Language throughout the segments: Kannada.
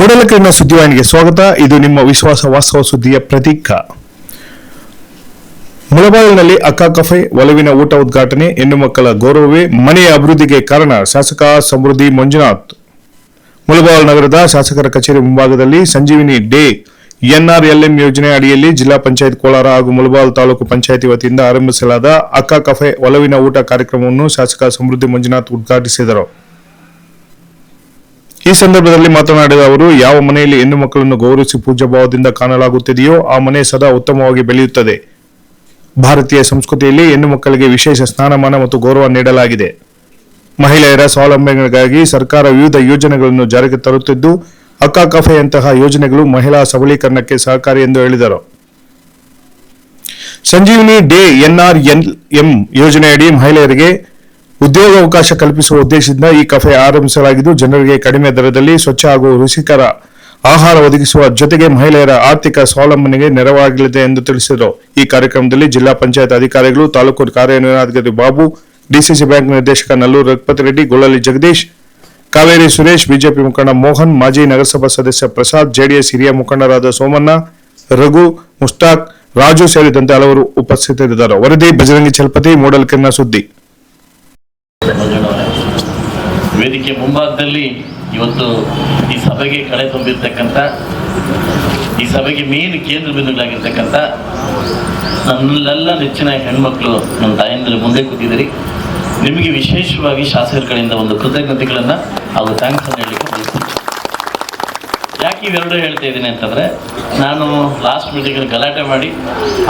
ಮೂಡಲಕೆರೆನ ಸುದ್ದಿವಾಹಿನಿಗೆ ಸ್ವಾಗತ. ಇದು ನಿಮ್ಮ ವಿಶ್ವಾಸ ವಾಸ್ತವ ಸುದ್ದಿಯ ಪ್ರತೀಕ. ಮುಳಬಾಗಿಲಿನಲ್ಲಿ ಅಕ್ಕ ಕೆಫೆ ಒಲವಿನ ಊಟ ಉದ್ಘಾಟನೆ. ಹೆಣ್ಣು ಮಕ್ಕಳ ಗೌರವವೇ ಮನೆಯ ಅಭಿವೃದ್ಧಿಗೆ ಕಾರಣ. ಶಾಸಕ ಸಮೃದ್ಧಿ ಮಂಜುನಾಥ್. ಮುಳಬಾಗಿಲು ನಗರದ ಶಾಸಕರ ಕಚೇರಿ ಮುಂಭಾಗದಲ್ಲಿ ಸಂಜೀವಿನಿ ಡೇ NRLM ಯೋಜನೆ ಅಡಿಯಲ್ಲಿ ಜಿಲ್ಲಾ ಪಂಚಾಯತ್ ಕೋಲಾರ ಹಾಗೂ ಮುಳಬಾಗಿಲು ತಾಲೂಕು ಪಂಚಾಯತಿ ವತಿಯಿಂದ ಆರಂಭಿಸಲಾದ ಅಕ್ಕ ಕೆಫೆ ಒಲವಿನ ಊಟ ಕಾರ್ಯಕ್ರಮವನ್ನು ಶಾಸಕ ಸಮೃದ್ಧಿ ಮಂಜುನಾಥ್ ಉದ್ಘಾಟಿಸಿದರು. ಈ ಸಂದರ್ಭದಲ್ಲಿ ಮಾತನಾಡಿದ ಅವರು, ಯಾವ ಮನೆಯಲ್ಲಿ ಹೆಣ್ಣು ಮಕ್ಕಳನ್ನು ಗೌರವಿಸಿ ಪೂಜ್ಯ ಭಾವದಿಂದ ಕಾಣಲಾಗುತ್ತಿದೆಯೋ ಆ ಮನೆ ಸದಾ ಉತ್ತಮವಾಗಿ ಬೆಳೆಯುತ್ತದೆ. ಭಾರತೀಯ ಸಂಸ್ಕೃತಿಯಲ್ಲಿ ಹೆಣ್ಣು ಮಕ್ಕಳಿಗೆ ವಿಶೇಷ ಸ್ಥಾನಮಾನ ಮತ್ತು ಗೌರವ ನೀಡಲಾಗಿದೆ. ಮಹಿಳೆಯರ ಸ್ವಾವಲಂಬನೆಗಾಗಿ ಸರ್ಕಾರ ವಿವಿಧ ಯೋಜನೆಗಳನ್ನು ಜಾರಿಗೆ ತರುತ್ತಿದ್ದು, ಅಕ್ಕ ಕೆಫೆಯಂತಹ ಯೋಜನೆಗಳು ಮಹಿಳಾ ಸಬಲೀಕರಣಕ್ಕೆ ಸಹಕಾರಿ ಎಂದು ಹೇಳಿದರು. ಸಂಜೀವಿನಿ ಡೇ NRLM ಯೋಜನೆಯಡಿ ಮಹಿಳೆಯರಿಗೆ ಉದ್ಯೋಗಾವಕಾಶ ಕಲ್ಪಿಸುವ ಉದ್ದೇಶದಿಂದ ಈ ಕೆಫೆ ಆರಂಭಿಸಲಾಗಿದ್ದು, ಜನರಿಗೆ ಕಡಿಮೆ ದರದಲ್ಲಿ ಸ್ವಚ್ಛ ಹಾಗೂ ರುಚಿಕರ ಆಹಾರ ಒದಗಿಸುವ ಜೊತೆಗೆ ಮಹಿಳೆಯರ ಆರ್ಥಿಕ ಸ್ವಾವಲಂಬನೆಗೆ ನೆರವಾಗಲಿದೆ ಎಂದು ತಿಳಿಸಿದರು. ಈ ಕಾರ್ಯಕ್ರಮದಲ್ಲಿ ಜಿಲ್ಲಾ ಪಂಚಾಯತ್ ಅಧಿಕಾರಿಗಳು, ತಾಲೂಕು ಕಾರ್ಯನಿರ್ವಹಣಾಧಿಕಾರಿ ಬಾಬು, DCC ಬ್ಯಾಂಕ್ ನಿರ್ದೇಶಕ ನಲ್ಲೂರು ರಘುಪತಿ ರೆಡ್ಡಿ, ಗೊಲ್ಲಳ್ಳಿ ಜಗದೀಶ್, ಕಾವೇರಿ ಸುರೇಶ್, ಬಿಜೆಪಿ ಮುಖಂಡ ಮೋಹನ್, ಮಾಜಿ ನಗರಸಭಾ ಸದಸ್ಯ ಪ್ರಸಾದ್, JDS ಹಿರಿಯ ಮುಖಂಡರಾದ ಸೋಮಣ್ಣ, ರಘು, ಮುಸ್ತಾಕ್, ರಾಜು ಸೇರಿದಂತೆ ಹಲವರು ಉಪಸ್ಥಿತರಿದ್ದರು. ವರದಿ ಬಜರಂಗಿ ಚಲಪತಿ, ಮೂಡಲಕೆರೆನ ಸುದ್ದಿ. ವೇದಿಕೆ ಮುಂಭಾಗದಲ್ಲಿ ಇವತ್ತು ಈ ಸಭೆಗೆ ಕಳೆ ತುಂಬಿರ್ತಕ್ಕಂಥ, ಈ ಸಭೆಗೆ ಮೇನ್ ಕೇಂದ್ರ ಬಿಂದುಗಳಾಗಿರ್ತಕ್ಕಂಥ ನನ್ನೆಲ್ಲ ನೆಚ್ಚಿನ ಹೆಣ್ಮಕ್ಳು, ನನ್ನ ತಾಯಂದಿರು ಮುಂದೆ ಕೂತಿದ್ದೀರಿ. ನಿಮಗೆ ವಿಶೇಷವಾಗಿ ಶಾಸಕರ ಕಡೆಯಿಂದ ಒಂದು ಕೃತಜ್ಞತೆಗಳನ್ನು ಹಾಗೂ ಥ್ಯಾಂಕ್ಸ್ ಅನ್ನು ಹೇಳಲಿಕ್ಕೆ ಬಯಸ್ತೀನಿ. ಯಾಕೆ ಇವೆರಡು ಹೇಳ್ತಾ ಇದ್ದೀನಿ ಅಂತಂದರೆ, ನಾನು ಲಾಸ್ಟ್ ಮೀಟಿಂಗಲ್ಲಿ ಗಲಾಟೆ ಮಾಡಿ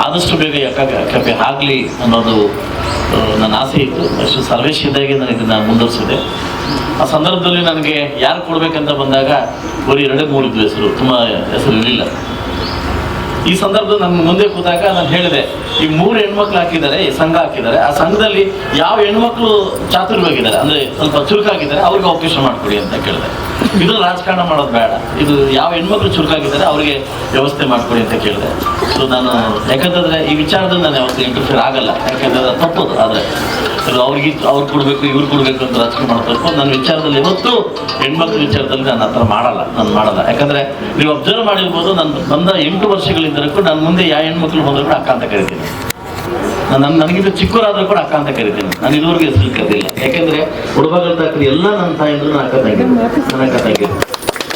ಆದಷ್ಟು ಬೇಗ ಕೆಫೆ ಆಗಲಿ ಅನ್ನೋದು ನನ್ನ ಆಸೆ ಇತ್ತು. ಅಷ್ಟು ಸರ್ವೇಶ್ ಇದ್ದಾಗೆ ನಾನು ಇದನ್ನು ಮುಂದುವರಿಸಿದೆ. ಆ ಸಂದರ್ಭದಲ್ಲಿ ನನಗೆ ಯಾರು ಕೊಡಬೇಕಂತ ಬಂದಾಗ ಬರೀ 2-3 ಇದ್ವು ಹೆಸರು, ತುಂಬ ಹೆಸರು ಇರಲಿಲ್ಲ. ಈ ಸಂದರ್ಭದಲ್ಲಿ ನನ್ನ ಮುಂದೆ ಕೂತಾಗ ನಾನು ಹೇಳಿದೆ, ಈ 3 ಹೆಣ್ಮಕ್ಳು ಹಾಕಿದ್ದಾರೆ, ಸಂಘ ಹಾಕಿದ್ದಾರೆ. ಆ ಸಂಘದಲ್ಲಿ ಯಾವ ಹೆಣ್ಮಕ್ಳು ಚಾತುರ್ಯವಾಗಿದ್ದಾರೆ, ಅಂದರೆ ಸ್ವಲ್ಪ ಚುರುಕಾಗಿದ್ದಾರೆ, ಅವ್ರಿಗೆ ಅವಕಾಶ ಮಾಡಿಕೊಡಿ ಅಂತ ಕೇಳಿದೆ. ಇದು ರಾಜಕಾರಣ ಮಾಡೋದು ಬೇಡ, ಇದು ಯಾವ ಹೆಣ್ಮಕ್ಳು ಚುರುಕಾಗಿದ್ದಾರೆ ಅವರಿಗೆ ವ್ಯವಸ್ಥೆ ಮಾಡಿಕೊಡಿ ಅಂತ ಕೇಳಿದೆ. ಸೊ ನಾನು ಯಾಕಂತಂದರೆ ಈ ವಿಚಾರದಲ್ಲಿ ನಾನು ಯಾವತ್ತೂ ಇಂಟರ್ಫಿಯರ್ ಆಗಲ್ಲ, ಯಾಕಂದರೆ ತಪ್ಪೋದು. ಆದರೆ ಅವ್ರು ಕೊಡಬೇಕು ಇವ್ರು ಕೊಡಬೇಕು ಅಂತ ರಾಜಕೀಯ ಮಾಡಬೇಕು. ನನ್ನ ವಿಚಾರದಲ್ಲಿ ಯಾವತ್ತೂ ಹೆಣ್ಮಕ್ಳ ವಿಚಾರದಲ್ಲಿ ನಾನು ಆ ಥರ ಮಾಡಲ್ಲ. ಯಾಕಂದರೆ ನೀವು ಅಬ್ಸರ್ವ್ ಮಾಡಿರ್ಬೋದು, ನಾನು ಬಂದ 8 ವರ್ಷಗಳಿಂದಲೂ ನಾನು ಮುಂದೆ ಯಾವ ಹೆಣ್ಮಕ್ಳು ಬಂದರೂ ಕೂಡ ಅಕ್ಕ ಅಂತ ಕರಿತೀನಿ. ನನಗಿಂತ ಚಿಕ್ಕವರಾದರೂ ಕೂಡ ಅಕ್ಕ ಅಂತ ಕರಿತೀನಿ. ನಾನು ಇದುವರೆಗೂ ಹೆಸರು ಕರೆದಿಲ್ಲ. ಯಾಕೆಂದರೆ ಹುಡುಗಂತ ಎಲ್ಲ ನನ್ನ ತಾಯಿದ್ರು ನನ್ನ ಅಕ್ಕ ತಂಗಿ.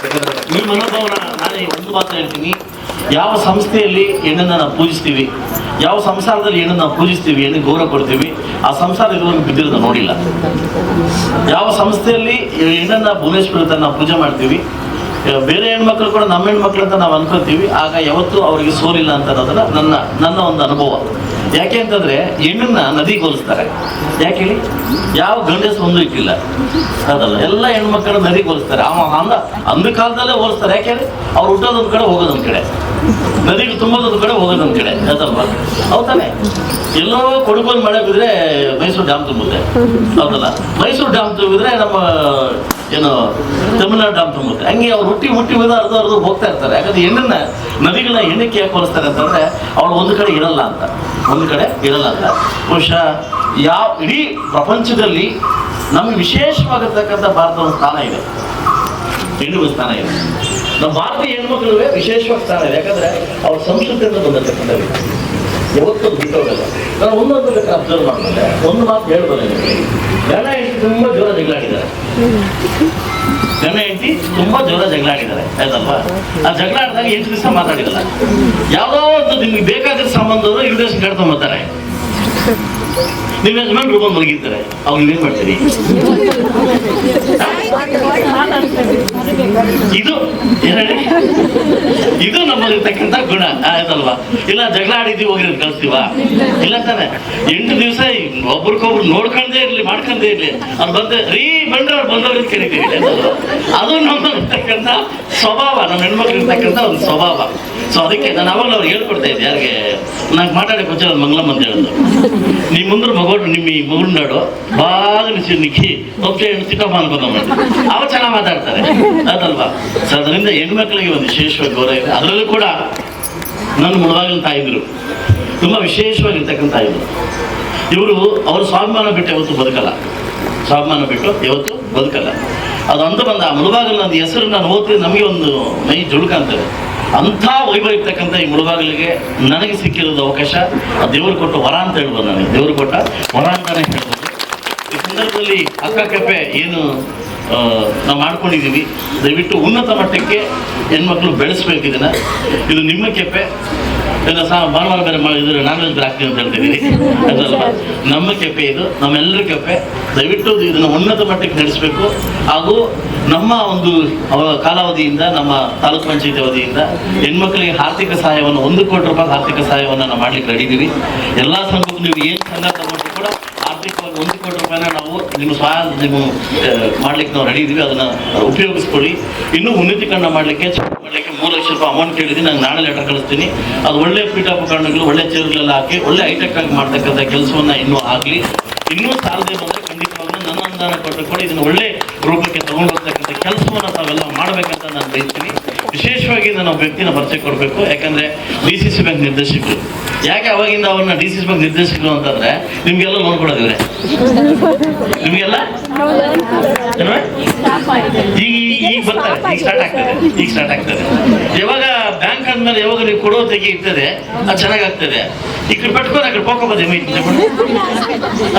ಯಾಕಂದರೆ ಈ ಮನೋಭಾವನ ನಾನೇ ಒಂದು ಮಾತು ಹೇಳ್ತೀನಿ, ಯಾವ ಸಂಸ್ಥೆಯಲ್ಲಿ ಹೆಣ್ಣನ್ನು ನಾವು ಪೂಜಿಸ್ತೀವಿ, ಯಾವ ಸಂಸಾರದಲ್ಲಿ ಹೆಣ್ಣನ್ನು ನಾವು ಪೂಜಿಸ್ತೀವಿ, ಹೆಣ್ಣಿಗೆ ಗೌರವ ಕೊಡ್ತೀವಿ, ಆ ಸಂಸಾರ ಇದುವರೆಗೂ ಬಿದ್ದಿರೋದು ನೋಡಿಲ್ಲ. ಯಾವ ಸಂಸ್ಥೆಯಲ್ಲಿ ಹೆಣ್ಣನ್ನು ಭುವನೇಶ್ವರ ನಾವು ಪೂಜೆ ಮಾಡ್ತೀವಿ, ಬೇರೆ ಹೆಣ್ಮಕ್ಳು ಕೂಡ ನಮ್ಮ ಹೆಣ್ಮಕ್ಳು ಅಂತ ನಾವು ಅನ್ಕೋತೀವಿ, ಆಗ ಯಾವತ್ತೂ ಅವರಿಗೆ ಸೋಲಿಲ್ಲ ಅಂತ ಅನ್ನೋದನ್ನ ನನ್ನ ಒಂದು ಅನುಭವ. ಯಾಕೆ ಅಂತಂದರೆ ಹೆಣ್ಣನ್ನ ನದಿಗೆ ಹೋಲಿಸ್ತಾರೆ. ಯಾಕೆ ಹೇಳಿ, ಯಾವ ಗಂಡಸು ಒಂದು ಇಟ್ಟಿಲ್ಲ ಅದಲ್ಲ, ಎಲ್ಲ ಹೆಣ್ಮಕ್ಳು ನದಿಗೆ ಹೋಲಿಸ್ತಾರೆ. ಅಂದ ಕಾಲದಲ್ಲೇ ಹೋಲಿಸ್ತಾರೆ. ಯಾಕೆ ಹೇಳಿ, ಅವ್ರು ಹುಟ್ಟೋದೊಂದು ಕಡೆ ಹೋಗೋದೊಂದು ಕಡೆ, ನದಿಗೆ ತುಂಬೋದೊಂದು ಕಡೆ ಹೋಗೋದೊಂದು ಕಡೆ, ಅದಲ್ವ? ಹೌದಾನೆ? ಎಲ್ಲೋ ಕೊಡಗಲ್ಲಿ ಮಳೆ ಬಿದ್ದರೆ ಮೈಸೂರು ಡ್ಯಾಮ್ ತುಂಬುತ್ತೆ, ಹೌದಲ್ಲ? ಮೈಸೂರು ಡ್ಯಾಮ್ ತುಂಬಿದ್ರೆ ನಮ್ಮ ತಮಿಳ್ನಾಡು ಡ್ಯಾಮ್ ತುಂಬುತ್ತೆ. ಹಂಗೆ ಅವ್ರು ಹುಟ್ಟಿ ಅರ್ಧ ಹೋಗ್ತಾ ಇರ್ತಾರೆ. ಯಾಕಂದ್ರೆ ಹೆಣ್ಣನ್ನ ನದಿಗಳನ್ನ ಹೆಣ್ಣಕ್ಕೆ ಯಾಕೆ ಹೋಲಿಸ್ತಾರೆ ಅಂತಂದ್ರೆ, ಅವಳು ಒಂದು ಕಡೆ ಇರಲ್ಲ ಅಂತ. ಬಹುಶಃ ಇಡೀ ಪ್ರಪಂಚದಲ್ಲಿ ನಮ್ಗೆ ವಿಶೇಷವಾಗಿರ್ತಕ್ಕಂಥ ಭಾರತದ ಒಂದು ಸ್ಥಾನ ಇದೆ, ಹೆಣ್ಣು ಸ್ಥಾನ ಇದೆ. ನಮ್ಮ ಭಾರತೀಯ ಹೆಣ್ಮಕ್ಳುವೆ ವಿಶೇಷವಾಗಿ ಸ್ಥಾನ ಇದೆ. ಯಾಕಂದ್ರೆ ಅವ್ರ ಸಂಸ್ಕೃತಿಯಿಂದ ಬಂದಿರ್ತಕ್ಕಂಥದ್ದು ಯಾವತ್ತೂ ಬಿಟ್ಟೋಗಲ್ಲ. ನಾನು ಒಂದೊಂದು ಲೆಕ್ಕ ಅಬ್ಸರ್ವ್ ಮಾಡ್ತಾರೆ. ಒಂದು ಮಾತು ಹೇಳ್ಬೋದು ನಿಮಗೆ, ಗಂಡ ಹೆಂಡತಿ ತುಂಬ ಜೋರ ಜಗಳಾಡಿದ್ದಾರೆ. ಆಯ್ತಲ್ವಾ? ಆ ಜಗಳ ಆಡಿದಾಗ 8 ದಿವಸ ಮಾತಾಡಿರಲ್ಲ. ಯಾವುದೋ ಒಂದು ನಿಮ್ಗೆ ಬೇಕಾದ ಸಂಬಂಧವರು ಇನ್ವಿಟೇಷನ್ ಕಟ್ಕೊಂಡ್ಬರ್ತಾರೆ. ನೀವು ಯಜಮಾನ್ರು ಬಂದು ಮಲಗಿರ್ತಾರೆ, ಅವ್ರು ನೀವೇನ್ ಮಾಡ್ತೀರಿ? ಇದು ನಮ್ಮಲ್ಲಿರ್ತಕ್ಕಂಥ ಗುಣ, ಆಯ್ತಲ್ವಾ? ಇಲ್ಲ ಜಗಳ ಆಡಿದ್ದೀವಿ ಹೋಗಿರೋದು ಕಳಿಸ್ತೀವ? ಇಲ್ಲ ತಾನೆ. 8 ದಿವಸ ಒಬ್ರಿಗೊಬ್ರು ನೋಡ್ಕೊಂಡೇ ಇರ್ಲಿ, ಮಾಡ್ಕೊಂಡೇ ಇರ್ಲಿ, ಅವ್ರು ಅವ್ರು ಬಂದವ್ರು ಕರಿತೀವಿ. ಅದು ನಮ್ಮಲ್ಲಿರ್ತಕ್ಕಂಥ ಸ್ವಭಾವ, ನಮ್ಮ ಹೆಣ್ಮಕ್ಳು ಇರ್ತಕ್ಕಂಥ ಒಂದು ಸ್ವಭಾವ. ಸೊ ಅದಕ್ಕೆ ನಾನು ಅವಾಗ ಅವ್ರು ಹೇಳ್ಕೊಡ್ತಾ ಇದ್ದೆ, ಯಾರಿಗೆ ನಂಗೆ ಮಾತಾಡಕ್ಕೆ ಮುಂಚೆ ಒಂದು ಮಂಗಳಮ್ಮ ಅಂತ ಹೇಳಿದ್ರು, ನಿಮ್ಮ ಮುಂದ್ರೆ ಮಗಳು ನಿಮ್ಮ ಈ ಮಗುನಾಡು ಬಾಗ ನಿಕ್ಕಿ ಒಬ್ಬ ಚಿಕ್ಕಪ್ಪ ಅನ್ಕೊಂಡು ಅವ ಚೆನ್ನಾಗಿ ಮಾತಾಡ್ತಾರೆ, ಅದಲ್ವಾ? ಸೊ ಅದರಿಂದ ಹೆಣ್ಮಕ್ಳಿಗೆ ಒಂದು ವಿಶೇಷವಾಗಿ ಗೌರವ ಇದೆ. ಅದರಲ್ಲೂ ಕೂಡ ನನ್ನ ಮುಳಬಾಗಿಲಿನ ತಾಯಿದ್ರು ತುಂಬ ವಿಶೇಷವಾಗಿರ್ತಕ್ಕಂಥ ತಾಯಿದ್ರು. ಇವರು ಅವ್ರ ಸ್ವಾಭಿಮಾನ ಬಿಟ್ಟು ಯಾವತ್ತೂ ಬದುಕಲ್ಲ. ಅದು ಅಂತ ಬಂದ ಆ ಮುಳುಬಾಗಿಲು ನನ್ನ ಹೆಸರು ನಾನು ಓದ್ತಿದ್ರೆ ನಮಗೆ ಒಂದು ಮೈ ಜುಳುಕ ಅಂತದೆ. ಅಂಥ ವೈಭವ ಇರ್ತಕ್ಕಂಥ ಈ ಮುಳುಬಾಗಿಲಿಗೆ ನನಗೆ ಸಿಕ್ಕಿರೋದು ಅವಕಾಶ ಆ ದೇವರು ಕೊಟ್ಟ ವರ ಅಂತ ಹೇಳ್ಬೋದು. ನನಗೆ ದೇವರು ಕೊಟ್ಟ ವರ ಅಂತಾನೆ ಹೇಳ್ಬೋದು. ಈ ಸಂದರ್ಭದಲ್ಲಿ ಅಕ್ಕ ಕೆಪೆ ಏನು ನಾವು ಮಾಡ್ಕೊಂಡಿದ್ದೀವಿ, ದಯವಿಟ್ಟು ಉನ್ನತ ಮಟ್ಟಕ್ಕೆ ಹೆಣ್ಮಕ್ಳು ಬೆಳೆಸ್ಬೇಕು ಇದನ್ನ. ಇದು ನಿಮ್ಮ ಕೆಪೆ, ಭಾನುವಾರ ಬೇರೆ ಇದ್ರೆ ನಾನ್ ವೆಜ್ ಬೇರೆ ಆಗ್ತೀವಿ ಅಂತ ಹೇಳ್ತಿದ್ದೀರಿ, ಅದಲ್ವಾ? ನಮ್ಮ ಕೆಪೆ ಇದು, ನಮ್ಮೆಲ್ಲರ ಕೆಪೆ. ದಯವಿಟ್ಟು ಇದನ್ನು ಉನ್ನತ ಮಟ್ಟಕ್ಕೆ ನಡೆಸಬೇಕು. ಹಾಗೂ ನಮ್ಮ ಒಂದು ಕಾಲಾವಧಿಯಿಂದ, ನಮ್ಮ ತಾಲೂಕು ಪಂಚಾಯತಿ ಅವಧಿಯಿಂದ ಹೆಣ್ಮಕ್ಳಿಗೆ ಆರ್ಥಿಕ ಸಹಾಯವನ್ನು 1 ಕೋಟಿ ರೂಪಾಯಿ ಆರ್ಥಿಕ ಸಹಾಯವನ್ನು ನಾವು ಮಾಡ್ಲಿಕ್ಕೆ ರೆಡಿ ಇದ್ದೀವಿ. ಎಲ್ಲ ಸಂಘಕ್ಕೂ ನೀವು ಏನು ಸಂಘ ತಗೊಂಡ್ರು ಕೂಡ ಆರ್ಥಿಕವಾಗಿ 1 ಕೋಟಿ ರೂಪಾಯಿನ ನಾವು ನಿಮ್ಮ ಮಾಡ್ಲಿಕ್ಕೆ ನಾವು ರೆಡಿ ಇದ್ದೀವಿ. ಅದನ್ನ ಉಪಯೋಗಿಸ್ಕೊಳ್ಳಿ. ಇನ್ನೂ ಉನ್ನತೀಕರಣ ಮಾಡಲಿಕ್ಕೆ 3 ಲಕ್ಷ ರೂಪಾಯಿ ಅಮೌಂಟ್ ಕೇಳಿದ್ದೀನಿ. ನಾನು ನಾಳೆ ಲೆಟರ್ ಕಳಿಸ್ತೀನಿ. ಅದು ಒಳ್ಳೆ ಪೀಠೋಪಕರಣಗಳು, ಒಳ್ಳೆ ಚೇರ್ಗಳೆಲ್ಲ ಹಾಕಿ ಒಳ್ಳೆ ಹೈಟೆಕ್ ಆಗಿ ಮಾಡ್ತಕ್ಕಂಥ ಕೆಲಸವನ್ನ ಇನ್ನೂ ಆಗಲಿ. ಇನ್ನೂ ಸಾಲದೆ ಬಂದರೆ ಖಂಡಿತವಾಗ್ಲೂ ನನ್ನ ಅನುದಾನ ಕೊಟ್ಟರು ಕೂಡ ಇದನ್ನು ಒಳ್ಳೆ ರೂಪಕ್ಕೆ ತಗೊಂಡು ಹೋಗ್ತಕ್ಕಂಥ ಕೆಲಸವನ್ನು ತಾವೆಲ್ಲ ಮಾಡಬೇಕಂತ ನಾನು ಬಯಸ್ತೀನಿ. ವಿಶೇಷವಾಗಿ ನಾನು ಒಬ್ಬ ವ್ಯಕ್ತಿನ ಪರಿಚಯ ಕೊಡಬೇಕು. ಯಾಕಂದರೆ DCC ಬ್ಯಾಂಕ್ ನಿರ್ದೇಶಕರು. ಯಾಕೆ ಅವಾಗಿಂದ ಅವ್ರನ್ನ DCC ಬ್ಯಾಂಕ್ ನಿರ್ದೇಶಕರು ಅಂತಂದರೆ ನಿಮಗೆಲ್ಲ ಲೋನ್ ಕೊಡೋದಿವ್ರೆ, ನಿಮಗೆಲ್ಲ ಈಗ ಬರ್ತಾರೆ, ಈಗ ಸ್ಟಾರ್ಟ್ ಆಗ್ತದೆ. ಯಾವಾಗ ಬ್ಯಾಂಕ್ ಅಂದ್ಮೇಲೆ ಯಾವಾಗ ನೀವು ಕೊಡೋ ತೆಗೆ ಇರ್ತದೆ ಅದು ಚೆನ್ನಾಗಾಗ್ತದೆ. ಈ ಕಡೆ ಪಟ್ಕೊಂಡು ಆ ಕಡೆ ಪೋಕೋಬೋದು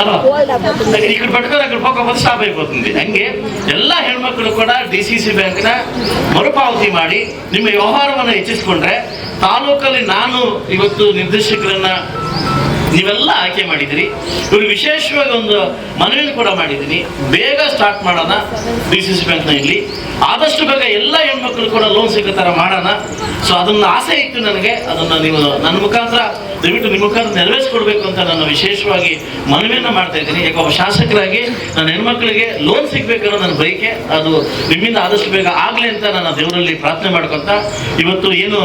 ಅಲ್ವಾ, ಈ ಕಡೆ ಪಟ್ಕೊಂಡು ಆ ಕಡೆ ಪೋಕೋಬೋದು ಸ್ಟಾಪ್ అయిపోతుంది. ಹಂಗೆ ಎಲ್ಲ ಹೆಣ್ಮಕ್ಳು ಕೂಡ DCC ಬ್ಯಾಂಕ್ನ ಮರುಪಾವತಿ ಮಾಡಿ ನಿಮ್ಮ ವ್ಯವಹಾರವನ್ನು ಹೆಚ್ಚಿಸ್ಕೊಂಡ್ರೆ, ತಾಲೂಕಲ್ಲಿ ನಾನು ಇವತ್ತು ನಿರ್ದೇಶಕರನ್ನ ನೀವೆಲ್ಲ ಆಯ್ಕೆ ಮಾಡಿದಿರಿ. ಇವರು ವಿಶೇಷವಾಗಿ ಒಂದು ಮನವಿಯನ್ನು ಕೂಡ ಮಾಡಿದ್ದೀನಿ, ಬೇಗ ಸ್ಟಾರ್ಟ್ ಮಾಡೋಣ DCC ಬ್ಯಾಂಕ್ನ. ಇಲ್ಲಿ ಆದಷ್ಟು ಬೇಗ ಎಲ್ಲ ಹೆಣ್ಮಕ್ಳು ಕೂಡ ಲೋನ್ ಸಿಗೋ ಥರ ಮಾಡೋಣ. ಸೊ ಅದನ್ನ ಆಸೆ ಇತ್ತು ನನಗೆ. ಅದನ್ನು ನೀವು ನನ್ನ ಮುಖಾಂತರ ದಯವಿಟ್ಟು ನಿಮ್ಮ ಮುಖಾಂತರ ನೆರವೇರಿಸ್ಕೊಡ್ಬೇಕು ಅಂತ ನಾನು ವಿಶೇಷವಾಗಿ ಮನವಿಯನ್ನು ಮಾಡ್ತಾ ಇದ್ದೀನಿ. ಯಾಕೆ ಒಬ್ಬ ಶಾಸಕರಾಗಿ ನನ್ನ ಹೆಣ್ಮಕ್ಳಿಗೆ ಲೋನ್ ಸಿಗ್ಬೇಕನ್ನೋ ನನ್ನ ಬಯಕೆ. ಅದು ನಿಮ್ಮಿಂದ ಆದಷ್ಟು ಬೇಗ ಆಗಲಿ ಅಂತ ನಾನು ದೇವರಲ್ಲಿ ಪ್ರಾರ್ಥನೆ ಮಾಡ್ಕೊತ ಇವತ್ತು ಏನು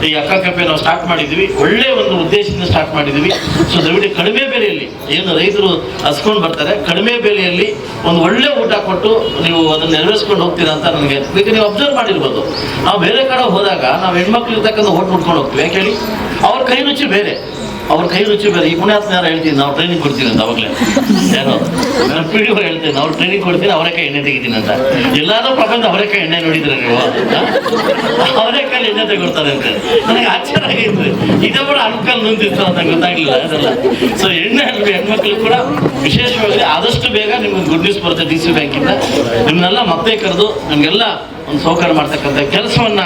ಈ ಅಕ್ಕ ಕೆಪೆ ನಾವು ಸ್ಟಾರ್ಟ್ ಮಾಡಿದ್ವಿ, ಒಳ್ಳೆ ಒಂದು ಉದ್ದೇಶದಿಂದ ಸ್ಟಾರ್ಟ್ ಮಾಡಿದ್ವಿ. ಸೊ ದಯವಿಟ್ಟು ಕಡಿಮೆ ಬೆಲೆಯಲ್ಲಿ ಏನು ರೈತರು ಹಸ್ಕೊಂಡು ಬರ್ತಾರೆ, ಕಡಿಮೆ ಬೆಲೆಯಲ್ಲಿ ಒಂದು ಒಳ್ಳೆ ಊಟ ಕೊಟ್ಟು ನೀವು ಅದನ್ನು ನೆರವೇರಿಸ್ಕೊಂಡು ಹೋಗ್ತೀರಾ ಅಂತ ನನಗೆ. ಈಗ ನೀವು ಅಬ್ಸರ್ವ್ ಮಾಡಿರ್ಬೋದು, ನಾವು ಬೇರೆ ಕಡೆ ಹೋದಾಗ ನಾವು ಹೆಣ್ಮಕ್ಳು ಇರ್ತಕ್ಕಂಥ ಹೋಟ್ ಮುಟ್ಕೊಂಡು ಹೋಗ್ತೀವಿ. ಯಾಕೆ ಹೇಳಿ? ಅವ್ರ ಕೈ ರುಚಿ ಬೇರೆ, ಅವ್ರ ಕೈ ರುಚಿ ಬೇರೆ. ಈ ಪುಣ್ಯಾತ್ಮ ಯಾರು ಹೇಳ್ತೀನಿ, ನಾವು ಟ್ರೈನಿಂಗ್ ಕೊಡ್ತೀನಿ ಅಂತ ಅವಾಗಲೇ ಯಾರೋ PDO ಹೇಳ್ತೀನಿ, ಅವ್ರು ಟ್ರೈನಿಂಗ್ ಕೊಡ್ತೀನಿ, ಅವರೇಕಾಯಿ ಎಣ್ಣೆ ತೆಗಿತೀನಿ ಅಂತ. ಎಲ್ಲಾದ್ರೂ ಪ್ರಪಂಚ ಅವರೇಕಾಯಿ ಎಣ್ಣೆ ನೋಡಿದ್ರೆ ನೀವು, ಅವರೇಕಾಯಿ ಎಣ್ಣೆ ತೆಗೊಡ್ತಾರೆ ಅಂತ ನನಗೆ ಆಶ್ಚರ್ಯ ಆಗಿತ್ತು. ಇದೇ ಕೂಡ ಅನುಕಲ್ ನಿಂತಿತ್ತು ಅಂತ ಗೊತ್ತಾಗ್ಲಿಲ್ಲ ಅದೆಲ್ಲ. ಸೊ ಎಣ್ಣೆ ಹೆಣ್ಮಕ್ಳು ಕೂಡ ವಿಶೇಷವಾಗಿ ಆದಷ್ಟು ಬೇಗ ನಿಮ್ಗೆ ಗುಡ್ ನ್ಯೂಸ್ ಬರುತ್ತೆ DCC ಬ್ಯಾಂಕಿಂದ. ನಿಮ್ಮನ್ನೆಲ್ಲ ಮತ್ತೆ ಕರೆದು ನಿಮಗೆಲ್ಲ ಒಂದು ಸೌಕರ್ಯ ಮಾಡ್ತಕ್ಕಂಥ ಕೆಲಸವನ್ನ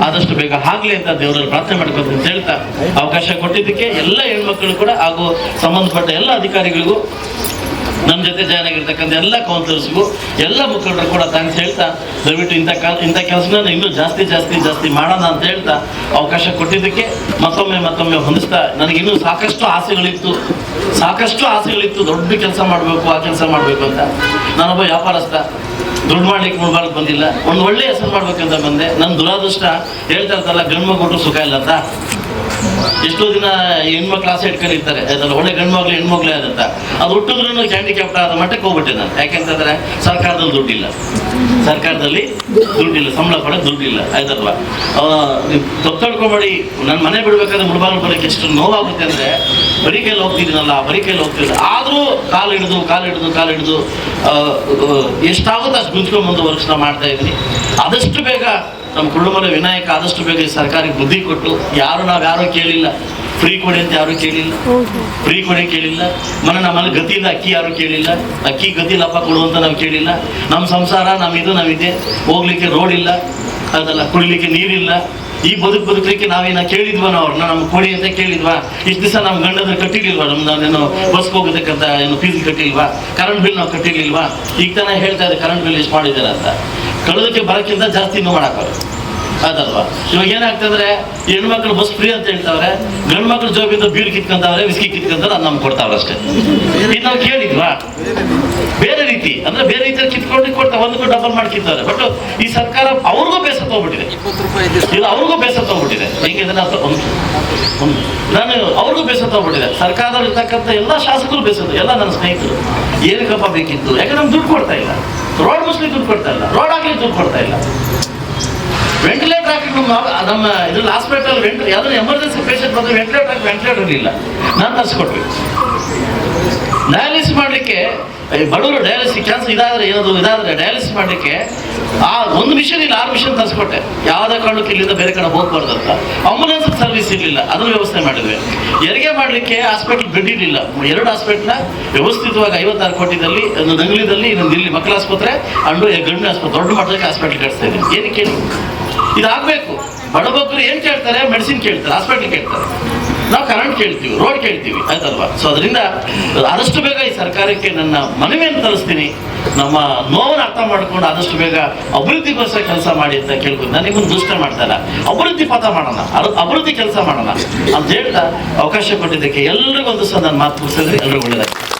ಆದಷ್ಟು ಬೇಗ ಆಗ್ಲಿ ಅಂತ ದೇವರಲ್ಲಿ ಪ್ರಾರ್ಥನೆ ಮಾಡ್ಕೊಂಡು ಅಂತ ಹೇಳ್ತಾ ಅವಕಾಶ ಕೊಟ್ಟಿದ್ದಕ್ಕೆ ಎಲ್ಲ ಹೆಣ್ಮಕ್ಳು ಕೂಡ ಹಾಗೂ ಸಂಬಂಧಪಟ್ಟ ಎಲ್ಲ ಅಧಿಕಾರಿಗಳಿಗೂ, ನಮ್ಮ ಜೊತೆ ಜಾಯ್ನ್ ಆಗಿರ್ತಕ್ಕಂಥ ಎಲ್ಲ ಕೌನ್ಸಿಲರ್ಸ್ಗೂ, ಎಲ್ಲ ಮುಖಂಡರು ಕೂಡ ಥ್ಯಾಂಕ್ಸ್ ಹೇಳ್ತಾ, ದಯವಿಟ್ಟು ಇಂಥ ಕೆಲಸನ ಇನ್ನೂ ಜಾಸ್ತಿ ಮಾಡೋಣ ಅಂತ ಹೇಳ್ತಾ ಅವಕಾಶ ಕೊಟ್ಟಿದ್ದಕ್ಕೆ ಮತ್ತೊಮ್ಮೆ ಹೊಂದಿಸ್ತಾ, ನನಗಿನ್ನೂ ಸಾಕಷ್ಟು ಆಸೆಗಳಿತ್ತು, ದೊಡ್ಡ ಕೆಲಸ ಮಾಡಬೇಕು, ಆ ಕೆಲಸ ಮಾಡಬೇಕು ಅಂತ. ನಾನೊಬ್ಬ ವ್ಯಾಪಾರಸ್ಥ, ದುಡ್ಡು ಮಾಡ್ಲಿಕ್ಕೆ ಮುಳುಬಾರಕ್ಕೆ ಬಂದಿಲ್ಲ, ಒಂದು ಒಳ್ಳೆ ಹೆಸರು ಮಾಡ್ಬೇಕಂತ ಬಂದೆ. ನನ್ನ ದುರಾದೃಷ್ಟ ಹೇಳ್ತಾ ಇರ್ತಾರಲ್ಲ, ಗಂಡು ಮಗು ಕೊಟ್ಟರು ಸುಖ ಇಲ್ಲ ಅಂತ. ಎಷ್ಟೋ ದಿನ ಹೆಣ್ಮಕ್ಳು ಆಸೆ ಇಟ್ಕೊಂಡಿರ್ತಾರೆ, ಅದಲ್ಲ ಒಳ್ಳೆ ಗಂಡು ಮಗಳು ಹೆಣ್ಮಕ್ಳೇ ಆದಂತ. ಅದು ಹುಟ್ಟಿದ್ರು ಹ್ಯಾಂಡಿಕ್ಯಾಪ್ಟ್ ಆದ ಮಟ್ಟಕ್ಕೆ ಹೋಗ್ಬಿಟ್ಟೆ ನಾನು. ಯಾಕೆಂತಂದ್ರೆ ಸರ್ಕಾರದಲ್ಲಿ ದುಡ್ಡಿಲ್ಲ, ಸಂಬಳ ಪಡೋಕೆ ದುಡ್ಡಿಲ್ಲ, ಆಯ್ತಲ್ವಾ? ತೊಡ್ಕೊಬೇಡಿ. ನನ್ನ ಮನೆ ಬಿಡ್ಬೇಕಾದ್ರೆ ಮುಳುಬಾಗಿಲು ಬರೋಕ್ಕೆ ಎಷ್ಟು ನೋವಾಗುತ್ತೆ ಅಂದರೆ, ಬರೀ ಕೈಲಿ ಹೋಗ್ತಿದ್ದೀನಲ್ಲ, ಆದರೂ ಕಾಲು ಹಿಡಿದು ಎಷ್ಟಾಗುತ್ತೋ ಅಷ್ಟು ಗುಂಜ್ಕೊಂಡ್ಬಂದು ವರ್ಷ ಮಾಡ್ತಾ ಇದ್ದೀನಿ. ಆದಷ್ಟು ಬೇಗ ನಮ್ಮ ಕುರುಡುಮಲೆ ವಿನಾಯಕ ಆದಷ್ಟು ಬೇಗ ಈ ಸರ್ಕಾರಕ್ಕೆ ಬುದ್ಧಿ ಕೊಟ್ಟು, ನಾವ್ಯಾರೂ ಕೇಳಿಲ್ಲ, ಫ್ರೀ ಕೊಡಿ ಅಂತ ಯಾರು ಕೇಳಿಲ್ಲ. ನಮ್ಮಲ್ಲಿ ಗತಿಯಿಂದ ಅಕ್ಕಿ ಯಾರು ಕೇಳಿಲ್ಲ, ಅಕ್ಕಿ ಗತಿಲಪ್ಪ ಕೊಡುವಂತ ನಾವು ಕೇಳಿಲ್ಲ. ನಮ್ಮ ಸಂಸಾರ ನಮ್ಮಿದೆ, ಹೋಗ್ಲಿಕ್ಕೆ ರೋಡ್ ಇಲ್ಲ, ಅದಲ್ಲ ಕುಡಿಲಿಕ್ಕೆ ನೀರಿಲ್ಲ. ಈ ಬದುಕಲಿಕ್ಕೆ ನಾವೇನ ಕೇಳಿದ್ವಾ? ಅವ್ರನ್ನ ನಮ್ಗೆ ಕೊಡಿ ಅಂತ ಕೇಳಿದ್ವಾ? ಇಷ್ಟು ದಿವಸ ನಮ್ಮ ಗಂಡಂದ್ರೆ ಕಟ್ಟಿರ್ಲಿಲ್ವಾ? ನಮ್ದೇನು ಬಸ್ಗೆ ಹೋಗೋದಕ್ಕಂತ ಏನು ಫೀಸ್ ಕಟ್ಟಿಲ್ವಾ? ಕರೆಂಟ್ ಬಿಲ್ ನಾವು ಕಟ್ಟಿರ್ಲಿಲ್ವಾ? ಈಗ ತಾನೇ ಹೇಳ್ತಾ ಇದೆ ಕರೆಂಟ್ ಬಿಲ್ ಎಷ್ಟು ಮಾಡಿದ್ದಾರೆ ಅಂತ. ಕಳೆದಕ್ಕೆ ಬರೋಕ್ಕಿಂತ ಜಾಸ್ತಿ ಇನ್ನೂ ಮಾಡಾಕವ್ರೆ, ಅದಲ್ವಾ? ಇವಾಗ ಏನಾಗ್ತಂದ್ರೆ ಹೆಣ್ಮಕ್ಳು ಬಸ್ ಫ್ರೀ ಅಂತ ಹೇಳ್ತಾವ್ರೆ, ಗಂಡು ಮಕ್ಳು ಜೋಬಿಂದ ಬೀರ್ ಕಿತ್ಕೊಂತವ್ರೆ, ವಿಸ್ಕಿ ಕಿತ್ಕೊಂತಾರೆ, ಅದು ನಮ್ಗೆ ಕೊಡ್ತಾವ್ರೆ ಅಷ್ಟೇ. ಇದು ನಾವು ಕೇಳಿದ್ವಾ? ಬೇರೆ ರೀತಿ ಅಂದ್ರೆ ಬೇರೆ ರೀತಿಯಲ್ಲಿ ಕಿತ್ಕೊಂಡು ಕೊಡ್ತಾರೆ, ಒಂದಕ್ಕೂ ಡಬಲ್ ಮಾಡಿ ಕಿತ್ತಾರೆ. ಬಟ್ ಈ ಸರ್ಕಾರ ಅವ್ರಿಗೂ ಬೇಸತ್ತ ಹೋಗ್ಬಿಟ್ಟಿದೆ, ಇದು ಅವ್ರಿಗೂ ಬೇಸತ್ತ ಹೋಗ್ಬಿಟ್ಟಿದೆ. ಹೀಗೆ ನಾನು ಅವ್ರಿಗೂ ಬೇಸತ್ತ ಹೋಗ್ಬಿಟ್ಟಿದೆ. ಸರ್ಕಾರದಲ್ಲಿ ಇರ್ತಕ್ಕಂಥ ಎಲ್ಲ ಶಾಸಕರು ಬೇಸತ್ತು, ಎಲ್ಲ ನನ್ನ ಸ್ನೇಹಿತರು. ಏನಕ್ಕಪ್ಪ ಬೇಕಿತ್ತು? ಯಾಕಂದ್ರೆ ನಮ್ಗೆ ದುಡ್ಡು ಕೊಡ್ತಾ ಇಲ್ಲ, ರೋಡ್ ಮುಸ್ಲಿಕ್ಕೆ ದುಡ್ಡು ಕೊಡ್ತಾ ಇಲ್ಲ, ರೋಡ್ ಆಗ್ಲಿಕ್ಕೆ ದುಡ್ಡು ಕೊಡ್ತಾ ಇಲ್ಲ. ವೆಂಟಿಲೇಟರ್ ಹಾಕಿ ನಮ್ಮ ಇದ್ರಲ್ಲಿ ಹಾಸ್ಪಿಟಲ್ ಯಾವ್ದಾದ್ರು ಎಮರ್ಜೆನ್ಸಿ ಪೇಷಂಟ್ ಬಂದ್ರೆ ವೆಂಟಿಲೇಟರ್ ಇರಲಿಲ್ಲ, ನಾನು ತರಿಸ್ಕೊಟ್ವಿ. ಡಯಾಲಿಸಿಸ್ ಮಾಡಲಿಕ್ಕೆ ಬಡವರು ಡಯಾಲಿಸಿಸ್ ಕ್ಯಾನ್ಸರ್ ಇದಾದರೆ ಡಯಾಲಿಸಿಸ್ ಮಾಡಲಿಕ್ಕೆ ಆ ಒಂದು ಮಿಷನ್ ಇಲ್ಲ 6 ಮಿಷನ್ ತರಿಸ್ಕೊಟ್ಟೆ. ಯಾವುದೇ ಕಾರಣಕ್ಕೂ ಇಲ್ಲಿಂದ ಬೇರೆ ಕಡೆ ಹೋಗ್ಬಾರ್ದು ಅಂತ. ಆಂಬುಲೆನ್ಸ್ ಸರ್ವಿಸ್ ಇರಲಿಲ್ಲ, ಅದನ್ನು ವ್ಯವಸ್ಥೆ ಮಾಡಿದ್ವಿ. ಹೆರಿಗೆ ಮಾಡಲಿಕ್ಕೆ ಹಾಸ್ಪಿಟಲ್ ಬೆಡ್ ಇರಲಿಲ್ಲ. 2 ಹಾಸ್ಪಿಟ್ಲ ವ್ಯವಸ್ಥಿತವಾಗಿ 56 ಕೋಟಿದಲ್ಲಿ, ಒಂದು ನಂಗ್ಲಿದಲ್ಲಿ, ಇನ್ನೊಂದು ಇಲ್ಲಿ ಮಕ್ಕಳ ಆಸ್ಪತ್ರೆ ಅಂಡು ಗಂಡು ಆಸ್ಪತ್ರೆ, ದೊಡ್ಡ ಮಟ್ಟಕ್ಕೆ ಹಾಸ್ಪಿಟಲ್ ಕಟ್ಸ್ತಾ ಇದ್ದೀನಿ. ಏನಕ್ಕೆ ಹೇಳಿ? ಇದಾಗಬೇಕು. ಬಡಬಗ್ಗರು ಏನು ಕೇಳ್ತಾರೆ? ಮೆಡಿಸಿನ್ ಕೇಳ್ತಾರೆ, ಹಾಸ್ಪಿಟ್ಲ್ ಕೇಳ್ತಾರೆ. ನಾವು ಕರೆಂಟ್ ಕೇಳ್ತೀವಿ, ರೋಡ್ ಕೇಳ್ತೀವಿ, ಆಯ್ತಲ್ವಾ? ಸೊ ಅದರಿಂದ ಆದಷ್ಟು ಬೇಗ ಈ ಸರ್ಕಾರಕ್ಕೆ ನನ್ನ ಮನವಿಯನ್ನು ತರಿಸ್ತೀನಿ. ನಮ್ಮ ನೋವನ್ನು ಅರ್ಥ ಮಾಡ್ಕೊಂಡು ಆದಷ್ಟು ಬೇಗ ಅಭಿವೃದ್ಧಿಗೋಸ್ಕರ ಕೆಲಸ ಮಾಡಿ ಅಂತ ಕೇಳ್ಕೊಂಡು, ನಾನು ನಿಮ್ಮನ್ನು ದೂಷಣೆ ಮಾಡ್ತಾ ಇಲ್ಲ. ಅಭಿವೃದ್ಧಿ ಪಥ ಮಾಡೋಣ, ಅಭಿವೃದ್ಧಿ ಕೆಲಸ ಮಾಡೋಣ ಅಂತ ಹೇಳ್ತಾ ಅವಕಾಶ ಕೊಟ್ಟಿದ್ದಕ್ಕೆ ಎಲ್ರಿಗೂ ಒಂದು ಸಹ ನಾನು ಮಾತು ಮುಗಿಸಿದ್ರೆ ಎಲ್ರಿಗೂ ಒಳ್ಳೆಯದಾಗ್ತದೆ.